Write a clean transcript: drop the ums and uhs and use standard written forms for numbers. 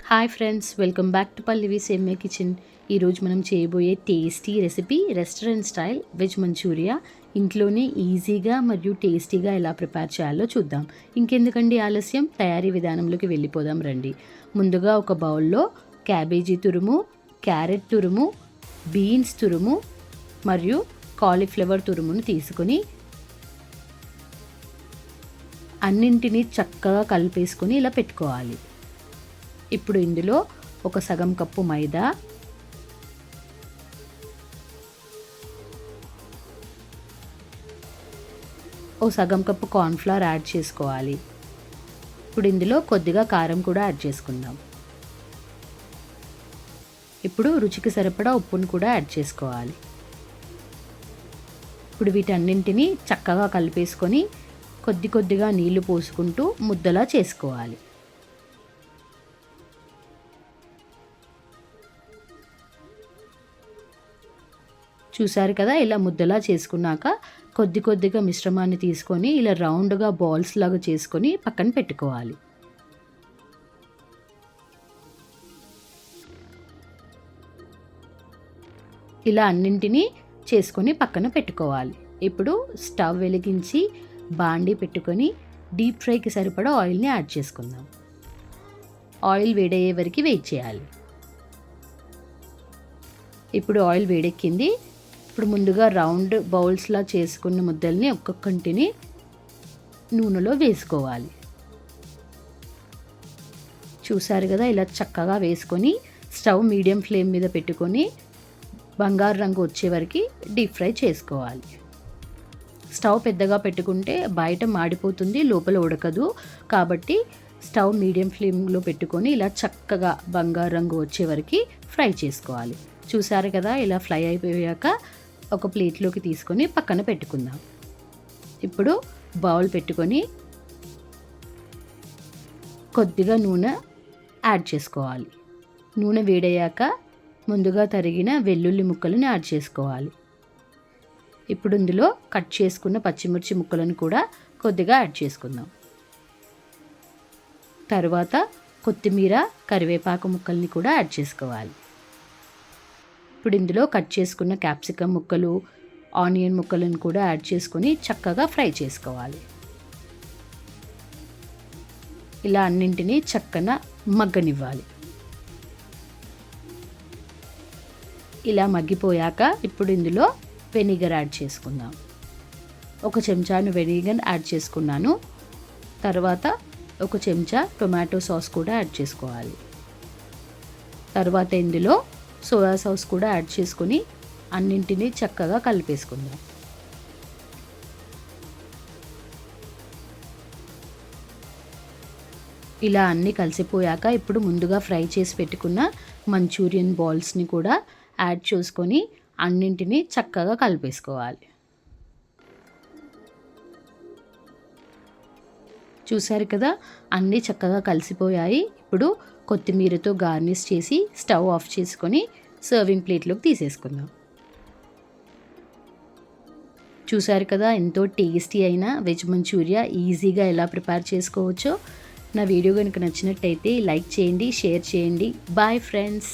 Hi friends, welcome back to Pallavi సేమియా kitchen. ఈరోజు మనం చేయబోయే tasty recipe restaurant style veg Manchurian ఇంట్లోనే ఈజీగా మరియు టేస్టీగా ఎలా ప్రిపేర్ చేయాలో చూద్దాం. ఇంకెందుకండి ఆలస్యం, తయారీ విధానంలోకి వెళ్ళిపోదాం రండి. ముందుగా ఒక బౌల్లో క్యాబేజీ తురుము, క్యారెట్ తురుము, బీన్స్ తురుము మరియు కాలీఫ్లవర్ తురుమును తీసుకొని అన్నింటినీ చక్కగా కలిపేసుకొని ఇలా పెట్టుకోవాలి. ఇప్పుడు ఇందులో ఒక సగం కప్పు మైదా, ఓ సగం కప్పు కార్న్ఫ్లవర్ యాడ్ చేసుకోవాలి. ఇప్పుడు ఇందులో కొద్దిగా కారం కూడా యాడ్ చేసుకుందాం. ఇప్పుడు రుచికి సరిపడా ఉప్పును కూడా యాడ్ చేసుకోవాలి. ఇప్పుడు వీటన్నింటినీ చక్కగా కలిపేసుకొని కొద్దిగా నీళ్లు పోసుకుంటూ ముద్దలా చేసుకోవాలి. చూసారు కదా, ఇలా ముద్దలా చేసుకున్నాక కొద్దిగా మిశ్రమాన్ని తీసుకొని ఇలా రౌండ్గా బాల్స్ లాగా చేసుకొని పక్కన పెట్టుకోవాలి. ఇలా అన్నింటినీ చేసుకొని పక్కన పెట్టుకోవాలి. ఇప్పుడు స్టవ్ వెలిగించి బాండీ పెట్టుకొని డీప్ ఫ్రైకి సరిపడా ఆయిల్ని యాడ్ చేసుకుందాం. ఆయిల్ వేడయ్యే వరకు వెయిట్ చేయాలి. ఇప్పుడు ఆయిల్ వేడెక్కింది. ఇప్పుడు ముందుగా రౌండ్ బౌల్స్లా చేసుకున్న ముద్దల్ని ఒక్కొక్కటిని నూనెలో వేసుకోవాలి. చూసారు కదా, ఇలా చక్కగా వేసుకొని స్టవ్ మీడియం ఫ్లేమ్ మీద పెట్టుకొని బంగారు రంగు వచ్చే వరకు డీప్ ఫ్రై చేసుకోవాలి. స్టవ్ పెద్దగా పెట్టుకుంటే బయట మాడిపోతుంది, లోపల ఉడకదు. కాబట్టి స్టవ్ మీడియం ఫ్లేమ్లో పెట్టుకొని ఇలా చక్కగా బంగారు రంగు వచ్చే వరకు ఫ్రై చేసుకోవాలి. చూసారు కదా, ఇలా ఫ్రై అయిపోయాక ఒక ప్లేట్లోకి తీసుకొని పక్కన పెట్టుకుందాం. ఇప్పుడు బౌల్ పెట్టుకొని కొద్దిగా నూనె యాడ్ చేసుకోవాలి. నూనె వేడయ్యాక ముందుగా తరిగిన వెల్లుల్లి ముక్కలను యాడ్ చేసుకోవాలి. ఇప్పుడు ఇందులో కట్ చేసుకున్న పచ్చిమిర్చి ముక్కలను కూడా కొద్దిగా యాడ్ చేసుకుందాం. తర్వాత కొత్తిమీర, కరివేపాకు ముక్కల్ని కూడా యాడ్ చేసుకోవాలి. ఇప్పుడు ఇందులో కట్ చేసుకున్న క్యాప్సికమ్ ముక్కలు, ఆనియన్ ముక్కలను కూడా యాడ్ చేసుకొని చక్కగా ఫ్రై చేసుకోవాలి. ఇలా అన్నింటినీ చక్కన మగ్గనివ్వాలి. ఇలా మగ్గిపోయాక ఇప్పుడు ఇందులో వెనిగర్ యాడ్ చేసుకుందాం. ఒక చెంచాను వెనిగర్ యాడ్ చేసుకున్నాను. తర్వాత ఒక చెంచా టొమాటో సాస్ కూడా యాడ్ చేసుకోవాలి. తర్వాత ఇందులో సోయా సాస్ కూడా యాడ్ చేసుకొని అన్నింటినీ చక్కగా కలిపేసుకుందాం. ఇలా అన్నీ కలిసిపోయాక ఇప్పుడు ముందుగా ఫ్రై చేసి పెట్టుకున్న మంచూరియన్ బాల్స్ని కూడా యాడ్ చేసుకొని అన్నింటినీ చక్కగా కలిపేసుకోవాలి. చూసారు కదా, అన్నీ చక్కగా కలిసిపోయాయి. ఇప్పుడు కొత్తిమీరతో గార్నిష్ చేసి స్టవ్ ఆఫ్ చేసుకొని సర్వింగ్ ప్లేట్లోకి తీసేసుకుందాం. చూసారు కదా, ఎంతో టేస్టీ అయిన వెజ్ మంచూరియా ఈజీగా ఎలా ప్రిపేర్ చేసుకోవచ్చో. నా వీడియో కనుక నచ్చినట్టయితే లైక్ చేయండి, షేర్ చేయండి. Bye friends.